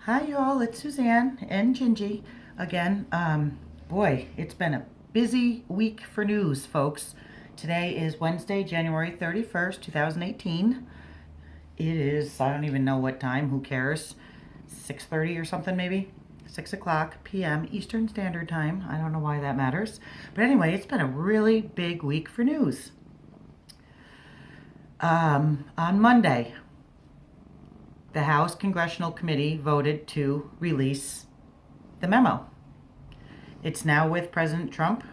Hi, y'all. It's Suzanne and Gingy again. Boy, it's been a busy week for news, folks. Today is Wednesday, January 31st, 2018. It is, I don't even know what time, who cares? 6:30 or something, maybe? 6 o'clock p.m. Eastern Standard Time. I don't know why that matters. But anyway, it's been a really big week for news. On Monday, the House Congressional Committee voted to release the memo. It's now with President Trump.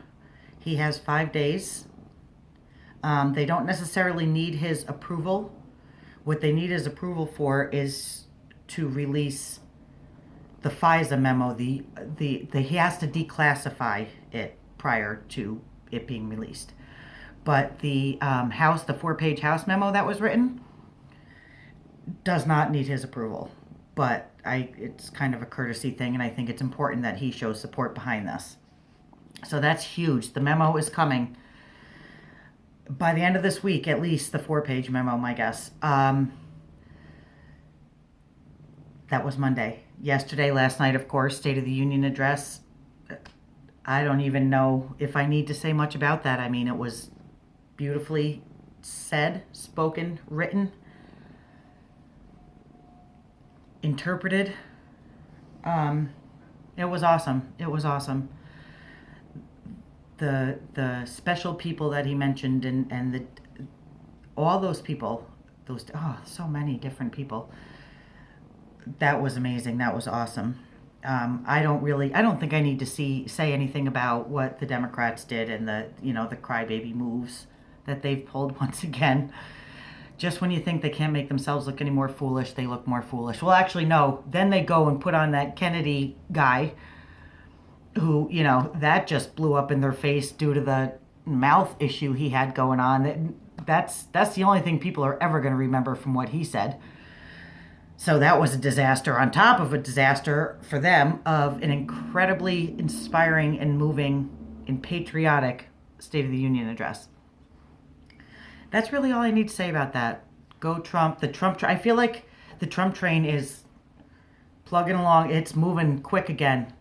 He has 5 days. They don't necessarily need his approval. What they need his approval for is to release the FISA memo. He has to declassify it prior to it being released. But the House, the 4-page House memo that was written, does not need his approval. But it's kind of a courtesy thing, and I think it's important that he shows support behind this. So that's huge. The memo is coming by the end of this week, at least the 4-page memo, my guess. That was Monday. Yesterday, last night, of course, State of the Union address. I don't even know if I need to say much about that. I mean, it was beautifully said, spoken, written, interpreted. It was awesome. It was awesome. The special people that he mentioned and all those people, so many different people. That was amazing. That was awesome. I don't think I need to say anything about what the Democrats did and the crybaby moves that they've pulled once again. Just when you think they can't make themselves look any more foolish, they look more foolish. Well, actually, no. Then they go and put on that Kennedy guy who, that just blew up in their face due to the mouth issue he had going on. That's the only thing people are ever going to remember from what he said. So that was a disaster on top of a disaster for them of an incredibly inspiring and moving and patriotic State of the Union address. That's really all I need to say about that. Go Trump. I feel like the Trump train is plugging along. It's moving quick again.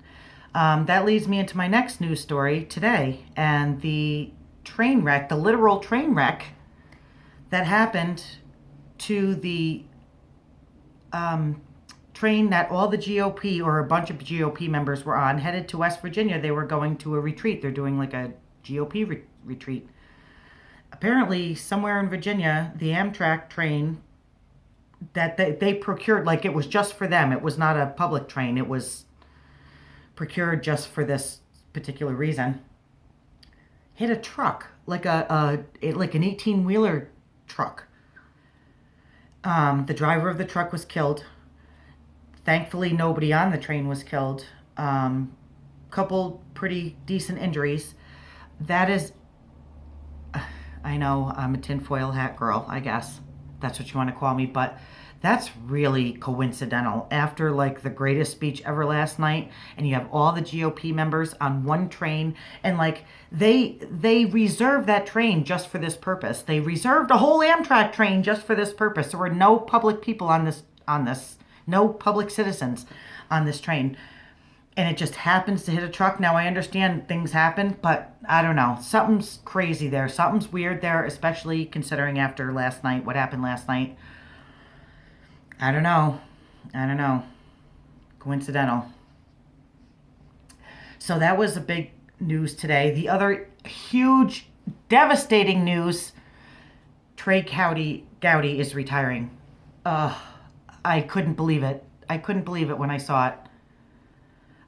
That leads me into my next news story today and the train wreck, the literal train wreck that happened to the train that all the GOP or a bunch of GOP members were on, headed to West Virginia. They were going to a retreat. They're doing like a GOP retreat. Apparently, somewhere in Virginia, the Amtrak train that they procured, like it was just for them. It was not a public train. It was procured just for this particular reason. Hit a truck, like an 18-wheeler truck. The driver of the truck was killed. Thankfully, nobody on the train was killed. Couple pretty decent injuries. That is, I know I'm a tinfoil hat girl, I guess. That's what you want to call me, but that's really coincidental. After like the greatest speech ever last night, and you have all the GOP members on one train, and like they reserved that train just for this purpose. They reserved a whole Amtrak train just for this purpose. There were no public people on this, no public citizens on this train. And it just happens to hit a truck. Now, I understand things happen, but I don't know. Something's crazy there. Something's weird there, especially considering after last night, what happened last night. I don't know. Coincidental. So that was a big news today. The other huge, devastating news, Trey Gowdy is retiring. I couldn't believe it. I couldn't believe it when I saw it.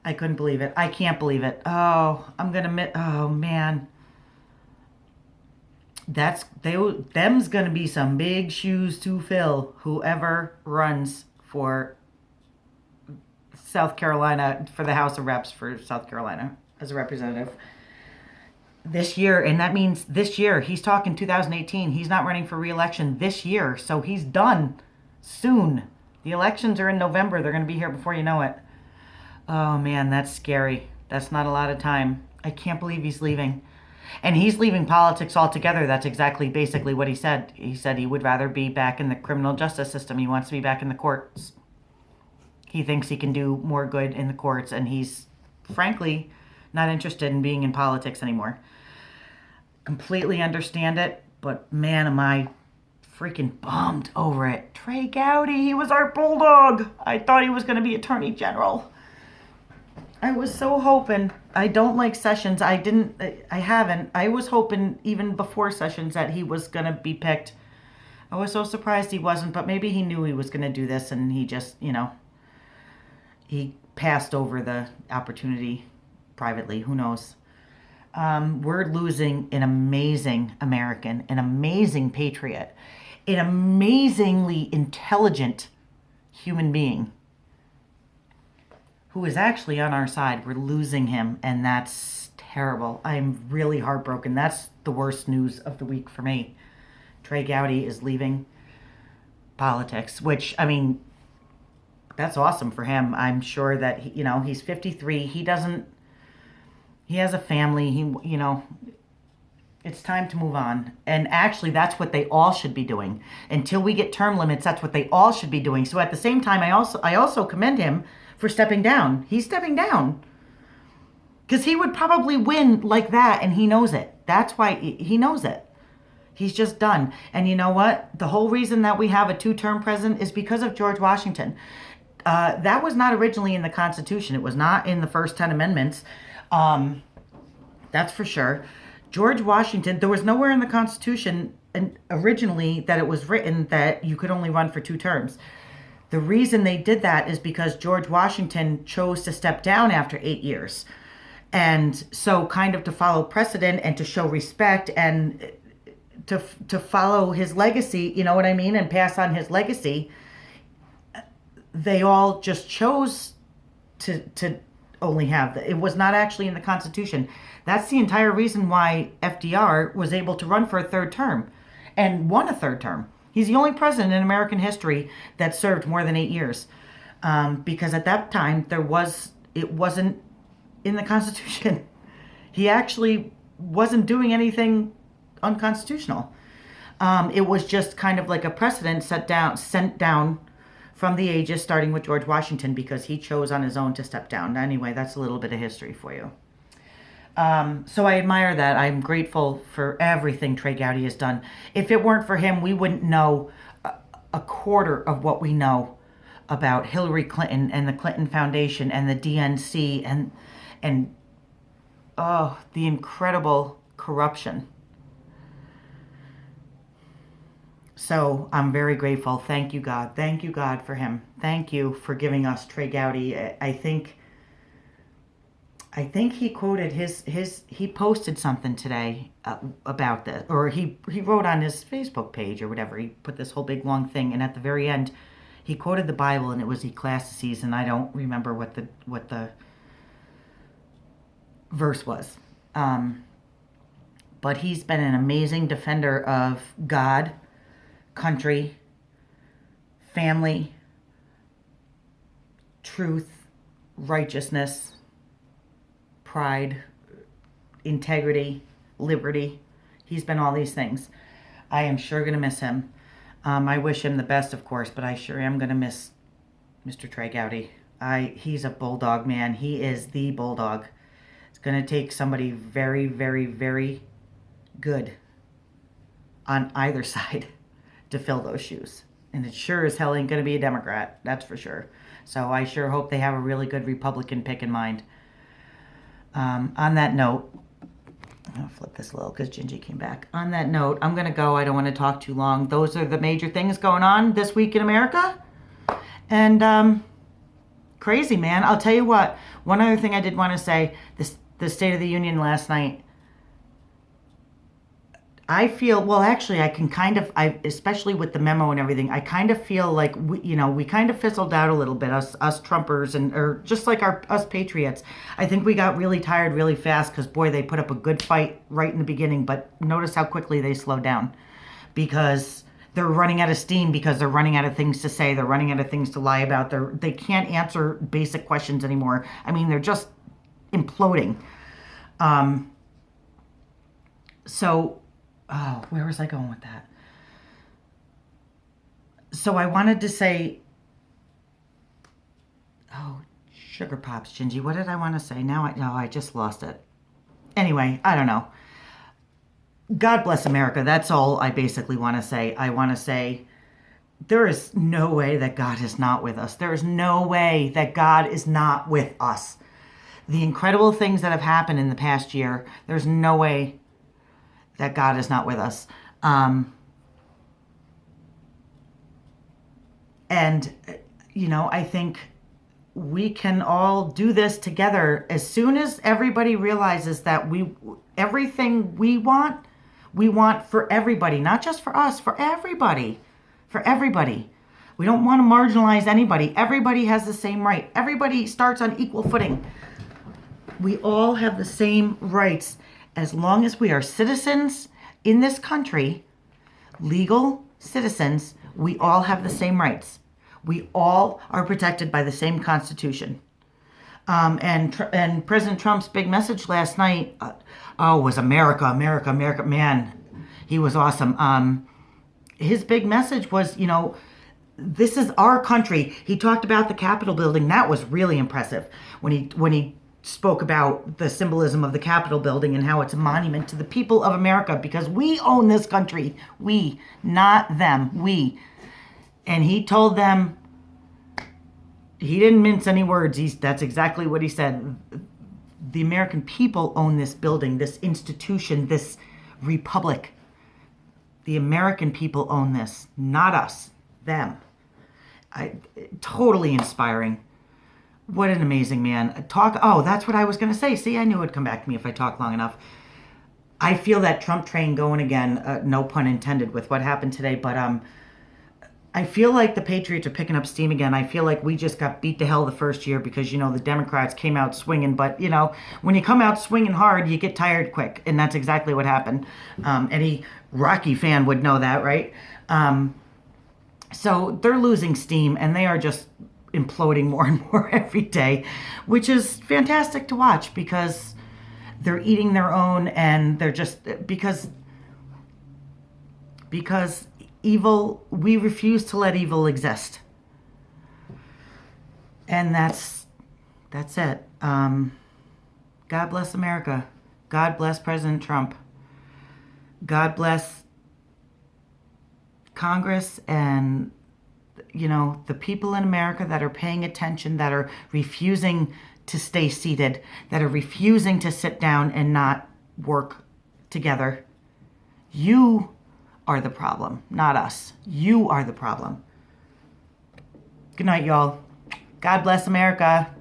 I couldn't believe it. I can't believe it. Oh, oh man. Them's gonna be some big shoes to fill, whoever runs for South Carolina, for the House of Reps for South Carolina as a representative this year. And that means this year. He's talking 2018. He's not running for re-election this year, so he's done soon. The elections are in November. They're going to be here before you know it. Oh man, that's scary. That's not a lot of time. I can't believe he's leaving. And he's leaving politics altogether. That's basically what he said. He said he would rather be back in the criminal justice system. He wants to be back in the courts. He thinks he can do more good in the courts, and he's frankly not interested in being in politics anymore. Completely understand it, but man, am I freaking bummed over it. Trey Gowdy, he was our bulldog. I thought he was going to be Attorney General. I was so hoping. I don't like Sessions. I haven't. I was hoping even before Sessions that he was going to be picked. I was so surprised he wasn't, but maybe he knew he was going to do this and he just, he passed over the opportunity privately. Who knows? We're losing an amazing American, an amazing patriot, an amazingly intelligent human being who is actually on our side. We're losing him, and that's terrible. I'm really heartbroken. That's the worst news of the week for me. Trey Gowdy is leaving politics, which, I mean, that's awesome for him. I'm sure that, he's 53. He has a family. It's time to move on. And actually, that's what they all should be doing. Until we get term limits, that's what they all should be doing. So at the same time, I also commend him for stepping down. He's stepping down because he would probably win like that, and he knows it. That's why he knows it. He's just done. And you know what? The whole reason that we have a 2-term president is because of George Washington. That was not originally in the Constitution. It was not in the first 10 amendments. That's for sure. George Washington, there was nowhere in the Constitution originally that it was written that you could only run for 2 terms. The reason they did that is because George Washington chose to step down after 8 years. And so kind of to follow precedent and to show respect and to follow his legacy, you know what I mean, and pass on his legacy, they all just chose to only have it was not actually in the Constitution. That's the entire reason why FDR was able to run for a 3rd term and won a 3rd term. He's the only president in American history that served more than 8 years, because at that time it wasn't in the Constitution. He actually wasn't doing anything unconstitutional. It was just kind of like a precedent sent down from the ages, starting with George Washington, because he chose on his own to step down. Anyway, that's a little bit of history for you. So I admire that. I'm grateful for everything Trey Gowdy has done. If it weren't for him, we wouldn't know a quarter of what we know about Hillary Clinton and the Clinton Foundation and the DNC and the incredible corruption. So I'm very grateful. Thank you, God. Thank you, God, for him. Thank you for giving us Trey Gowdy. I think he quoted he posted something today about this, or he wrote on his Facebook page or whatever. He put this whole big long thing, and at the very end, he quoted the Bible, and it was Ecclesiastes, and I don't remember what the verse was. But he's been an amazing defender of God, country, family, truth, righteousness, pride, integrity, liberty. He's been all these things. I am sure going to miss him. I wish him the best, of course, but I sure am going to miss Mr. Trey Gowdy. He's a bulldog, man. He is the bulldog. It's going to take somebody very, very, very good on either side to fill those shoes. And it sure as hell ain't going to be a Democrat. That's for sure. So I sure hope they have a really good Republican pick in mind. On that note, I'm going to flip this a little because Gingy came back. On that note, I'm going to go. I don't want to talk too long. Those are the major things going on this week in America. And crazy, man. I'll tell you what. One other thing I did want to say, the State of the Union last night, I feel, well, actually, I can kind of, especially with the memo and everything, I kind of feel like, we kind of fizzled out a little bit, us Trumpers, or just like us Patriots. I think we got really tired really fast because, boy, they put up a good fight right in the beginning, but notice how quickly they slowed down because they're running out of steam, because they're running out of things to say, they're running out of things to lie about, they can't answer basic questions anymore. I mean, they're just imploding. Where was I going with that? So I wanted to say, Sugar Pops, Gingy. What did I want to say? Now I just lost it. Anyway, I don't know. God bless America. That's all I basically want to say. I want to say there is no way that God is not with us. There is no way that God is not with us. The incredible things that have happened in the past year, there's no way that God is not with us. And, I think we can all do this together. As soon as everybody realizes that everything we want for everybody, not just for us, for everybody. For everybody. We don't want to marginalize anybody. Everybody has the same right. Everybody starts on equal footing. We all have the same rights as long as we are citizens in this country, legal citizens. We all have the same rights. We all are protected by the same Constitution. And President Trump's big message last night, was America, America, America. Man, he was awesome. His big message was, this is our country. He talked about the Capitol building. That was really impressive when he spoke about the symbolism of the Capitol building and how it's a monument to the people of America because we own this country. We, not them. We. And he told them, he didn't mince any words. That's exactly what he said. The American people own this building, this institution, this republic. The American people own this, not us, them. Totally inspiring. What an amazing man. That's what I was going to say. See, I knew it would come back to me if I talked long enough. I feel that Trump train going again, no pun intended with what happened today, but I feel like the Patriots are picking up steam again. I feel like we just got beat to hell the first year because, the Democrats came out swinging. But, when you come out swinging hard, you get tired quick. And that's exactly what happened. Any Rocky fan would know that, right? So they're losing steam and they are just imploding more and more every day, which is fantastic to watch because they're eating their own and they're just because evil, we refuse to let evil exist. And that's it. God bless America. God bless President Trump. God bless Congress and, the people in America that are paying attention, that are refusing to stay seated, that are refusing to sit down and not work together. You are the problem, not us. You are the problem. Good night, y'all. God bless America.